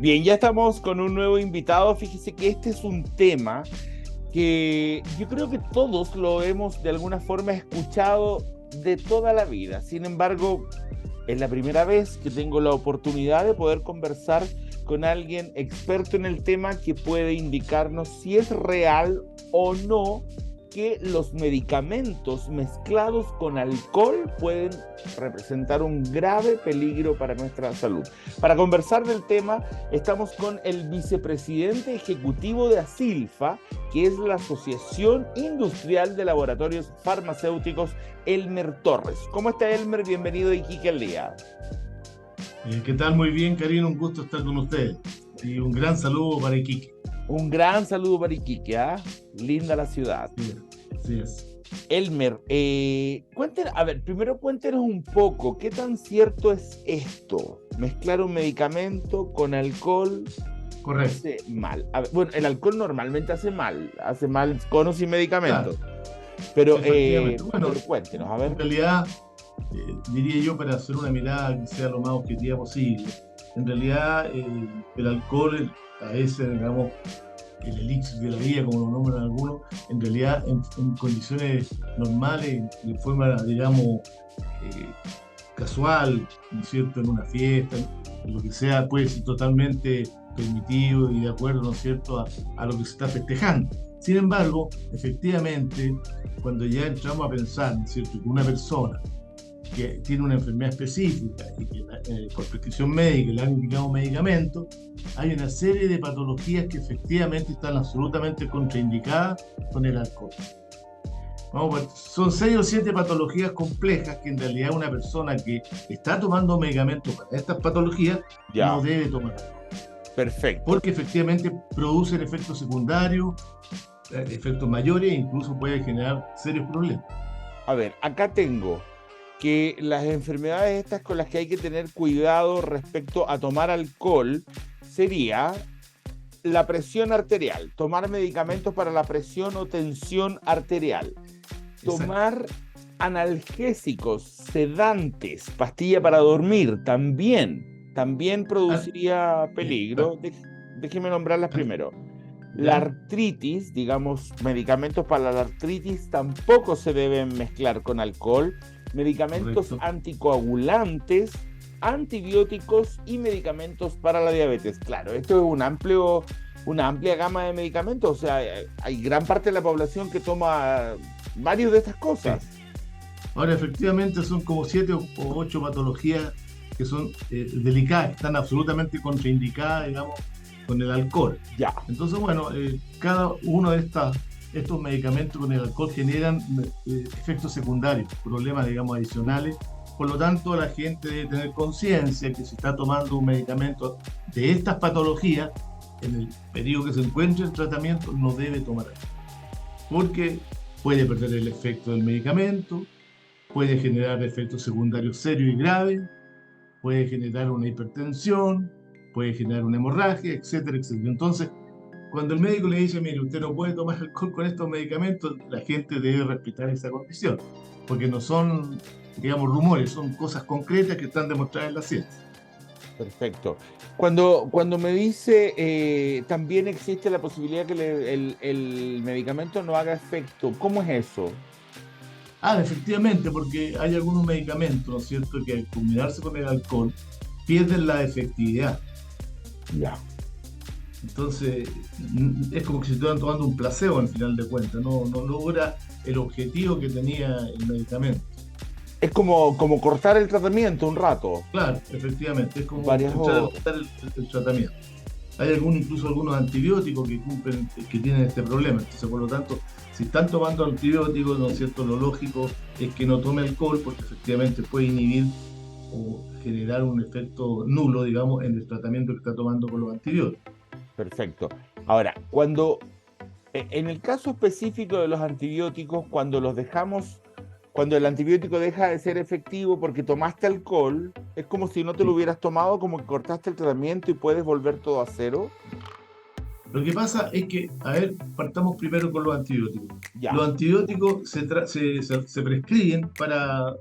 Bien, ya estamos con un nuevo invitado. Fíjese que este es un tema que yo creo que todos lo hemos de alguna forma escuchado de toda la vida. Sin embargo, es la primera vez que tengo la oportunidad de poder conversar con alguien experto en el tema que puede indicarnos si es real o no que los medicamentos mezclados con alcohol pueden representar un grave peligro para nuestra salud. Para conversar del tema, estamos con el vicepresidente ejecutivo de ASILFA, que es la Asociación Industrial de Laboratorios Farmacéuticos, Elmer Torres. ¿Cómo está, Elmer? Bienvenido a Iquique al Día. ¿Qué tal? Muy bien, Karina, un gusto estar con ustedes. Y un gran saludo para Iquique. Un gran saludo para Iquique, ¿ah? Linda la ciudad. Sí, así es. Elmer, primero cuéntenos un poco, ¿qué tan cierto es esto? Mezclar un medicamento con alcohol Correcto. hace mal. A ver, bueno, el alcohol normalmente hace mal con o sin medicamentos, Claro, pero, efectivamente. Bueno, pero cuéntenos, a ver. en realidad, diría yo, para hacer una mirada que sea lo más objetiva posible, en realidad el alcohol, a veces, digamos, el elixir de la vida, como lo nombran algunos, en realidad en condiciones normales, de forma, digamos, eh, casual, ¿no es cierto?, en una fiesta, en lo que sea, puede ser totalmente permitido y de acuerdo, ¿no es cierto?, a lo que se está festejando. Sin embargo, efectivamente, cuando ya entramos a pensar, ¿no es cierto?, que una persona que tiene una enfermedad específica y que por prescripción médica le han indicado medicamentos, hay una serie de patologías que efectivamente están absolutamente contraindicadas con el alcohol. Son 6 o 7 patologías complejas que en realidad una persona que está tomando medicamentos para estas patologías no Ya, debe tomar, perfecto. porque efectivamente producen efectos secundarios, efectos mayores e incluso puede generar serios problemas. A ver, acá tengo que las enfermedades estas con las que hay que tener cuidado respecto a tomar alcohol sería la presión arterial, tomar medicamentos para la presión o tensión arterial, Exacto. tomar analgésicos, sedantes, pastilla para dormir, también Ah, produciría peligro. exacto. Déjeme nombrarlas primero. La ¿Ya? artritis, digamos, medicamentos para la artritis tampoco se deben mezclar con alcohol. Medicamentos Correcto. anticoagulantes, antibióticos y medicamentos para la diabetes. Claro, esto es una amplia gama de medicamentos. O sea, hay gran parte de la población que toma varios de estas Sí. cosas. Ahora, efectivamente, son como 7 o 8 patologías que son delicadas, que están absolutamente contraindicadas, digamos, con el alcohol. Ya, Entonces, bueno, cada uno de estos medicamentos con el alcohol generan efectos secundarios, problemas, digamos, adicionales. Por lo tanto, la gente debe tener conciencia que si está tomando un medicamento de estas patologías, en el periodo que se encuentre el tratamiento, no debe tomar alcohol, porque puede perder el efecto del medicamento, puede generar efectos secundarios serios y graves, puede generar una hipertensión, puede generar una hemorragia, etcétera, etcétera. Entonces, cuando el médico le dice, mire, usted no puede tomar alcohol con estos medicamentos, la gente debe respetar esa condición, porque no son, digamos, rumores, son cosas concretas que están demostradas en la ciencia. perfecto. Cuando me dice también existe la posibilidad que el medicamento no haga efecto, ¿cómo es eso? Efectivamente, porque hay algunos medicamentos, ¿no es cierto?, que al combinarse con el alcohol pierden la efectividad. Ya. Entonces, es como que si estuvieran tomando un placebo al final de cuentas, no logra el objetivo que tenía el medicamento. Es como cortar el tratamiento un rato, Claro, efectivamente, es como varias entrar a horas. cortar el tratamiento. Hay incluso algunos antibióticos que tienen este problema. Entonces, por lo tanto, si están tomando antibióticos, ¿no es cierto? Lo lógico es que no tome alcohol porque efectivamente puede inhibir o generar un efecto nulo, digamos, en el tratamiento que está tomando con los antibióticos. Perfecto. Ahora, en el caso específico de los antibióticos, cuando el antibiótico deja de ser efectivo porque tomaste alcohol, es como si no te lo Sí. hubieras tomado, como que cortaste el tratamiento y puedes volver todo a cero. Lo que pasa es que, a ver, partamos primero con los antibióticos. Ya, Los antibióticos se prescriben para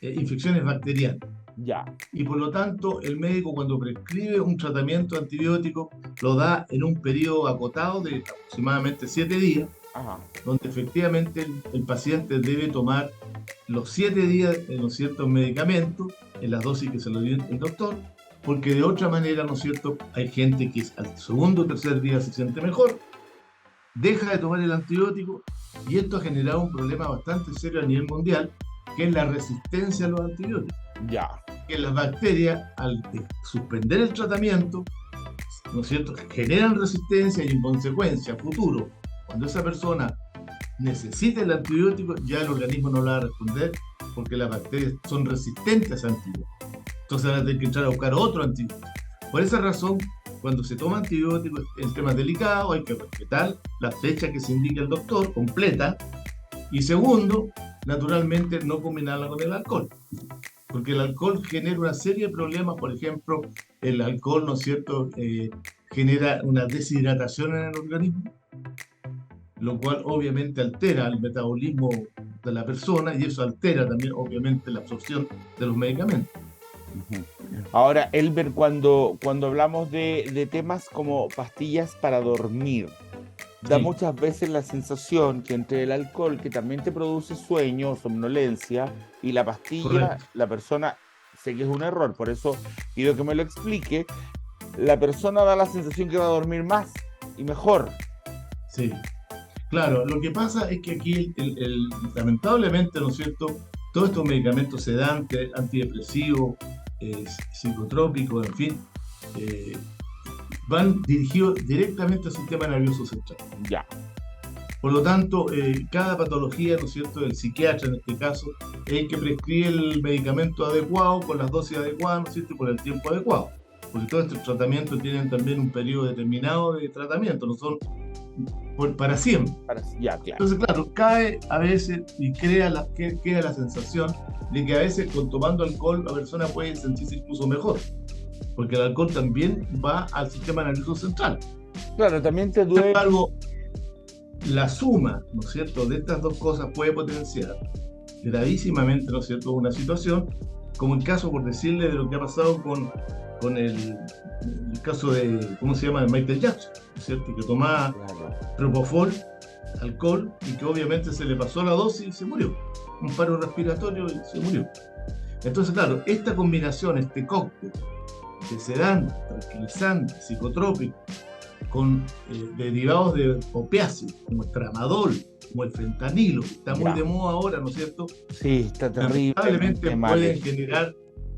infecciones bacterianas. Ya, Y por lo tanto, el médico cuando prescribe un tratamiento antibiótico lo da en un periodo acotado de aproximadamente 7 días, ajá, donde efectivamente el paciente debe tomar los 7 días en los ciertos medicamentos, en las dosis que se lo dio el doctor, porque de otra manera, ¿no es cierto?, hay gente que al segundo o tercer día se siente mejor, deja de tomar el antibiótico y esto ha generado un problema bastante serio a nivel mundial, que es la resistencia a los antibióticos. ya, Que las bacterias, al suspender el tratamiento, ¿no es cierto?, generan resistencia y en consecuencia, a futuro, cuando esa persona necesite el antibiótico, ya el organismo no lo va a responder porque las bacterias son resistentes a antibióticos. Entonces van a tener que entrar a buscar otro antibiótico. Por esa razón, cuando se toma antibiótico, el tema es delicado, hay que respetar la fecha que se indica el doctor, completa. Y segundo, naturalmente, no combinarla con el alcohol. Porque el alcohol genera una serie de problemas, por ejemplo, el alcohol, ¿no es cierto?, genera una deshidratación en el organismo, lo cual obviamente altera el metabolismo de la persona y eso altera también obviamente la absorción de los medicamentos. ujú. Ahora, Elber, cuando hablamos de temas como pastillas para dormir, da Sí, muchas veces la sensación que entre el alcohol, que también te produce sueño, somnolencia, y la pastilla, correcto. la persona, sé que es un error, por eso pido que me lo explique, la persona da la sensación que va a dormir más y mejor. Sí, claro, lo que pasa es que aquí, lamentablemente, ¿no es cierto?, todos estos medicamentos sedantes, antidepresivos, psicotrópicos, en fin, eh, van dirigidos directamente al sistema nervioso central. Ya, Por lo tanto, cada patología, ¿no es cierto?, el psiquiatra en este caso, es el que prescribe el medicamento adecuado, con las dosis adecuadas, ¿no es cierto?, y por el tiempo adecuado. Porque todos estos tratamientos tienen también un periodo determinado de tratamiento, no son para siempre. ya, claro. Entonces, claro, cae a veces y queda la sensación de que a veces tomando alcohol la persona puede sentirse incluso mejor, porque el alcohol también va al sistema nervioso central. Claro, también te Sin duele. embargo, la suma, ¿no es cierto?, de estas dos cosas puede potenciar gravísimamente, ¿no es cierto?, una situación, como el caso, por decirle, de lo que ha pasado con el caso de, ¿cómo se llama?, de Michael Jackson, ¿no es cierto?, que tomaba Claro, propofol, alcohol, y que obviamente se le pasó la dosis y se murió. Un paro respiratorio y se murió. Entonces, claro, esta combinación, este cóctel de sedante, tranquilizante, psicotrópico, con derivados de opiáceos, como el tramadol, como el fentanilo, que está muy ya. de moda ahora, ¿no es cierto?, Sí, está lamentablemente terriblemente mal.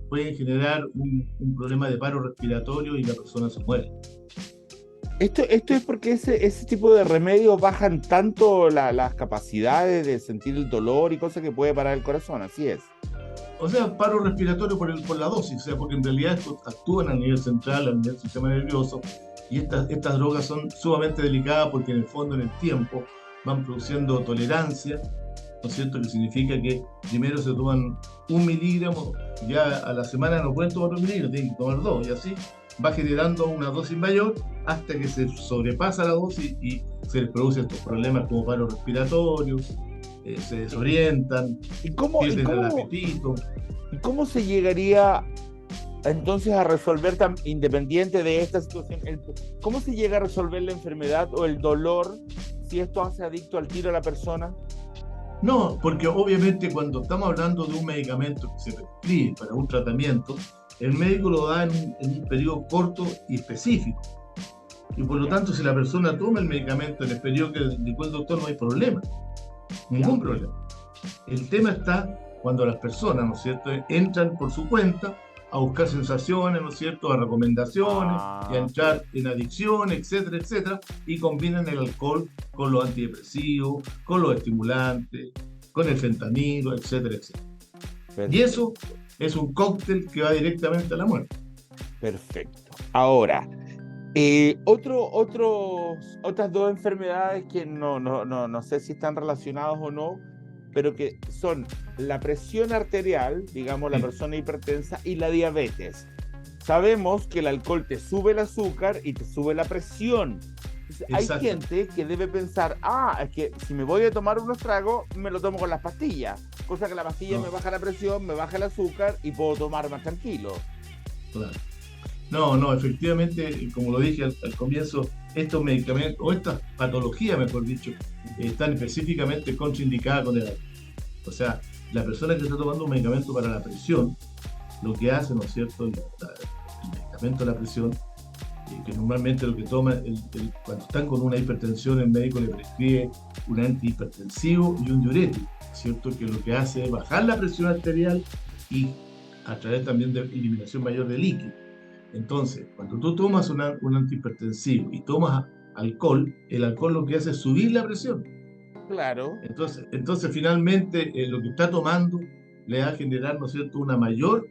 pueden generar un problema de paro respiratorio y la persona se muere. Esto es porque ese tipo de remedios bajan tanto las capacidades de sentir el dolor y cosas que puede parar el corazón, así es. O sea, paro respiratorio por la dosis, o sea, porque en realidad estos actúan a nivel central, a nivel del sistema nervioso, y estas drogas son sumamente delicadas porque en el fondo, en el tiempo, van produciendo tolerancia, ¿no es cierto? Que significa que primero se toman 1 miligramo, ya a la semana no pueden tomar 1 miligramo, tienen que tomar 2, y así va generando una dosis mayor hasta que se sobrepasa la dosis y se les producen estos problemas como paro respiratorio, se desorientan, ¿Y cómo, y pierden el cómo, apetito. y cómo se llegaría entonces a resolver, independiente de esta situación, cómo se llega a resolver la enfermedad o el dolor si esto hace adicto al tiro a la persona? No, porque obviamente cuando estamos hablando de un medicamento que se prescribe para un tratamiento, el médico lo da en un periodo corto y específico. Y por lo Ya, tanto, si la persona toma el medicamento en el periodo que indicó el doctor, no hay problema, ya, ningún problema. El tema está cuando las personas, ¿no es cierto?, entran por su cuenta a buscar sensaciones, ¿no es cierto?, a recomendaciones, y a entrar en adicciones, etcétera, etcétera, y combinan el alcohol con los antidepresivos, con los estimulantes, con el fentanilo, etcétera, etcétera. Y perfecto, eso es un cóctel que va directamente a la muerte. perfecto. Ahora, otras dos enfermedades que no sé si están relacionadas o no, pero que son la presión arterial, digamos, la Sí, persona hipertensa, y la diabetes. Sabemos que el alcohol te sube el azúcar y te sube la presión. Entonces, hay exactamente. gente que debe pensar, es que si me voy a tomar unos tragos, me lo tomo con las pastillas. cosa que la pastilla no, me baja la presión, me baja el azúcar y puedo tomar más tranquilo. claro. No, no, efectivamente, como lo dije al comienzo, estos medicamentos, o estas patologías, mejor dicho, están específicamente contraindicadas con el alcohol. O sea, la persona que está tomando un medicamento para la presión, lo que hace, ¿no es cierto? El medicamento de la presión, que normalmente lo que toma, cuando están con una hipertensión, el médico le prescribe un antihipertensivo y un diurético, ¿cierto? Que lo que hace es bajar la presión arterial y a través también de eliminación mayor de líquido. Entonces, cuando tú tomas un antihipertensivo y tomas alcohol, el alcohol lo que hace es subir la presión. Claro. Entonces finalmente lo que está tomando le va a generar, ¿no es cierto?, una mayor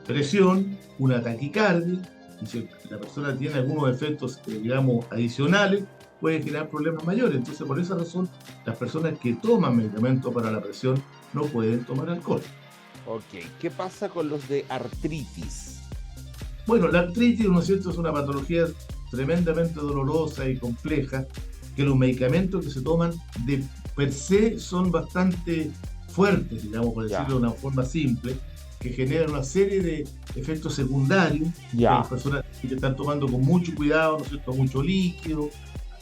presión, una taquicardia, y si la persona tiene algunos efectos, digamos, adicionales, puede generar problemas mayores. Entonces, por esa razón, las personas que toman medicamentos para la presión no pueden tomar alcohol. Ok, ¿qué pasa con los de artritis? Bueno, la artritis, ¿no es cierto?, es una patología tremendamente dolorosa y compleja, que los medicamentos que se toman de per se son bastante fuertes, digamos, por decirlo de una forma simple, que generan una serie de efectos secundarios que las personas que están tomando con mucho cuidado, ¿no es cierto?, mucho líquido,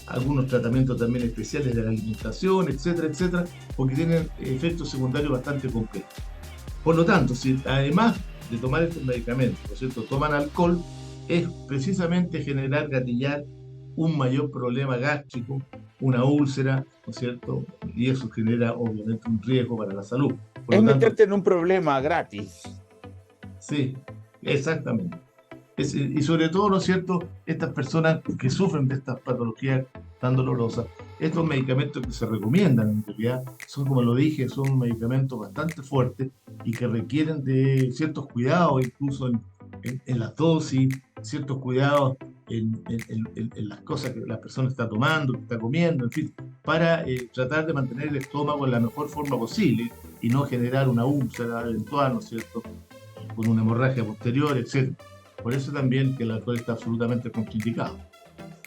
algunos tratamientos también especiales de la alimentación, etcétera, etcétera, porque tienen efectos secundarios bastante complejos. Por lo tanto, si además de tomar estos medicamentos, ¿no es cierto?, toman alcohol, es precisamente generar, gatillar un mayor problema gástrico, una úlcera, ¿no es cierto? Y eso genera obviamente un riesgo para la salud. Por Es lo tanto, meterte en un problema gratis. sí, exactamente. Y sobre todo, ¿no es cierto?, estas personas que sufren de estas patologías tan dolorosas, estos medicamentos que se recomiendan en realidad son, como lo dije, son medicamentos bastante fuertes y que requieren de ciertos cuidados, incluso en las dosis, ciertos cuidados en las cosas que la persona está tomando, que está comiendo, en fin, para tratar de mantener el estómago en la mejor forma posible y no generar una úlcera eventual, ¿no es cierto?, con una hemorragia posterior, etc. Por eso también que el alcohol está absolutamente contraindicado.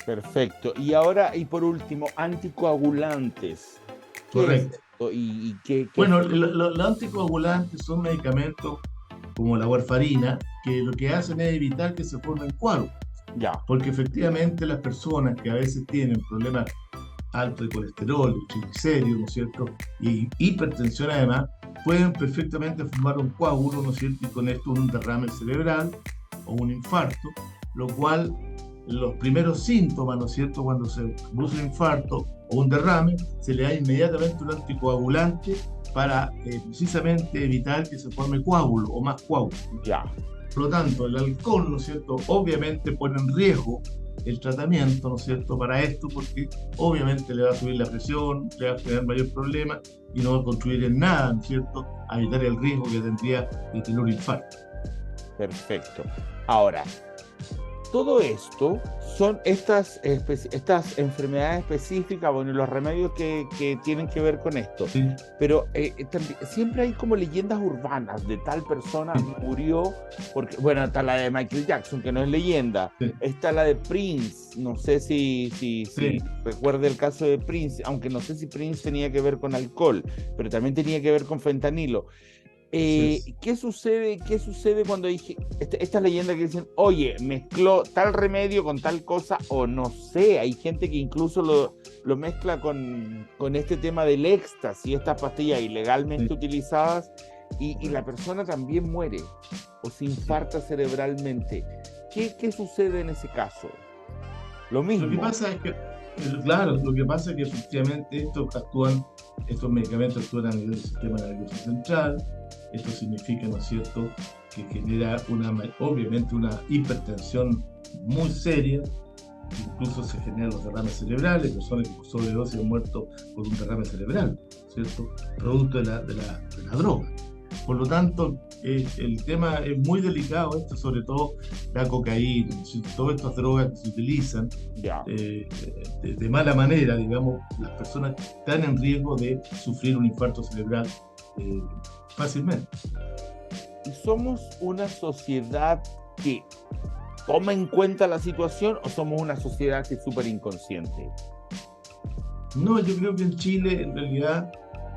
Perfecto. Y ahora, y por último, anticoagulantes. ¿Qué es Correcto. esto? ¿Y qué Bueno, efecto? los anticoagulantes son medicamentos como la warfarina, que lo que hacen es evitar que se formen coágulos, Ya, porque efectivamente las personas que a veces tienen problemas altos de colesterol, de triglicéridos, ¿no es cierto?, y hipertensión además, pueden perfectamente formar un coágulo, ¿no es cierto?, y con esto un derrame cerebral o un infarto, lo cual los primeros síntomas, ¿no es cierto?, cuando se produce un infarto o un derrame, se le da inmediatamente un anticoagulante para precisamente evitar que se forme coágulo o más coágulo. ya. Por lo tanto, el alcohol, ¿no es cierto?, obviamente pone en riesgo el tratamiento, ¿no es cierto?, para esto, porque obviamente le va a subir la presión, le va a generar mayor problema y no va a contribuir en nada, ¿no es cierto?, a evitar el riesgo que tendría de tener un infarto. Perfecto. Ahora, todo esto son estas enfermedades específicas, bueno, y los remedios que tienen que ver con esto. ¿Sí? Pero siempre hay como leyendas urbanas de tal persona murió, porque, bueno, está la de Michael Jackson, que no es leyenda. Sí. Está la de Prince, no sé si Sí. recuerda el caso de Prince, aunque no sé si Prince tenía que ver con alcohol, pero también tenía que ver con fentanilo. ¿Qué sucede cuando hay estas leyendas que dicen, oye, mezcló tal remedio con tal cosa, o no sé, hay gente que incluso lo mezcla con este tema del éxtasis, estas pastillas ilegalmente utilizadas, y la persona también muere o se infarta cerebralmente? ¿Qué sucede en ese caso? Lo mismo. Lo que pasa es que, claro, lo que pasa es que efectivamente estos medicamentos actúan a nivel del sistema nervioso central. Esto significa, ¿no es cierto?, que genera obviamente una hipertensión muy seria, incluso se generan los derrames cerebrales, personas que por sobredosis han muerto por un derrame cerebral, ¿cierto?, producto de la droga. Por lo tanto, el tema es muy delicado, esto, sobre todo la cocaína, todas estas drogas que se utilizan de mala manera, digamos, las personas están en riesgo de sufrir un infarto cerebral fácilmente. ¿Y somos una sociedad que toma en cuenta la situación o somos una sociedad que es súper inconsciente? No, yo creo que en Chile, en realidad,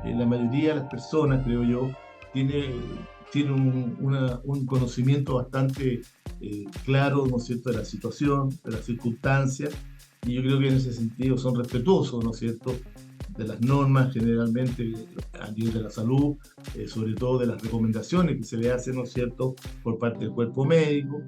la mayoría de las personas, creo yo, tiene, tiene un conocimiento bastante claro, ¿no es cierto?, de la situación, de las circunstancias, y yo creo que en ese sentido son respetuosos, ¿no es cierto?, de las normas generalmente a nivel de la salud, sobre todo de las recomendaciones que se le hacen, ¿no es cierto?, por parte del cuerpo médico,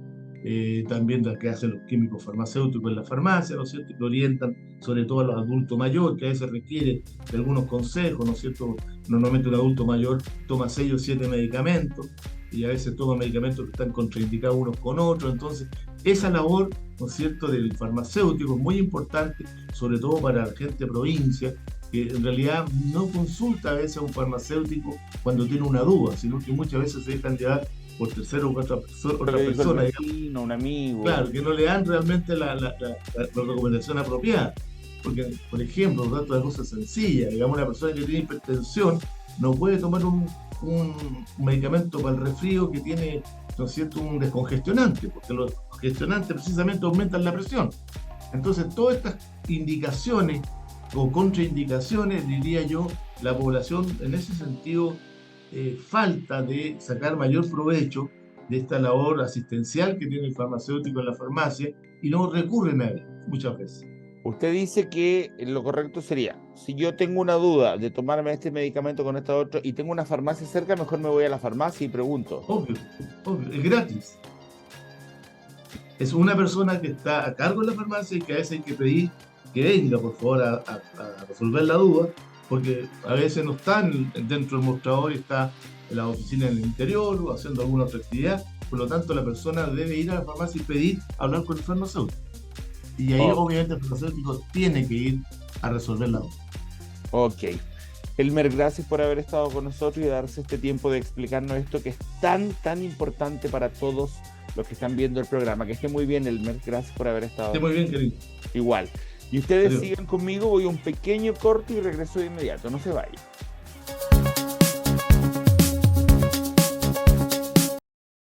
también las que hacen los químicos farmacéuticos en la farmacia, ¿no es cierto?, que orientan sobre todo a los adultos mayores, que a veces requiere de algunos consejos, ¿no es cierto? Normalmente un adulto mayor toma 6 o 7 medicamentos y a veces toma medicamentos que están contraindicados unos con otros, entonces esa labor, ¿no es cierto?, del farmacéutico es muy importante, sobre todo para la gente de provincia, que en realidad no consulta a veces a un farmacéutico cuando tiene una duda, sino que muchas veces se dejan llevar por tercero o otra Pero dijo el persona, vecino, un amigo. claro, que no le dan realmente la recomendación apropiada. Porque, por ejemplo, un dato de cosas sencillas, digamos, una persona que tiene hipertensión no puede tomar un medicamento para el resfrío que tiene, ¿no es cierto?, un descongestionante, porque los congestionantes precisamente aumentan la presión. Entonces, todas estas indicaciones o contraindicaciones, diría yo, la población en ese sentido falta de sacar mayor provecho de esta labor asistencial que tiene el farmacéutico en la farmacia y no recurren a él muchas veces. Usted dice que lo correcto sería, si yo tengo una duda de tomarme este medicamento con este otro y tengo una farmacia cerca, mejor me voy a la farmacia y pregunto. Obvio, obvio, es gratis. Es una persona que está a cargo de la farmacia y que a veces hay que pedir que venga, por favor, a resolver la duda, porque a veces no están dentro del mostrador y está en la oficina en el interior o haciendo alguna otra actividad. Por lo tanto, la persona debe ir a la farmacia y pedir hablar con el farmacéutico. Y ahí, Oh, obviamente, el farmacéutico tiene que ir a resolver la duda. ok. Elmer, gracias por haber estado con nosotros y darse este tiempo de explicarnos esto que es tan importante para todos los que están viendo el programa. Que esté muy bien, Elmer. Gracias por haber estado Esté muy bien, querido. igual. Y ustedes Adiós. sigan conmigo, voy a un pequeño corte y regreso de inmediato. No se vayan.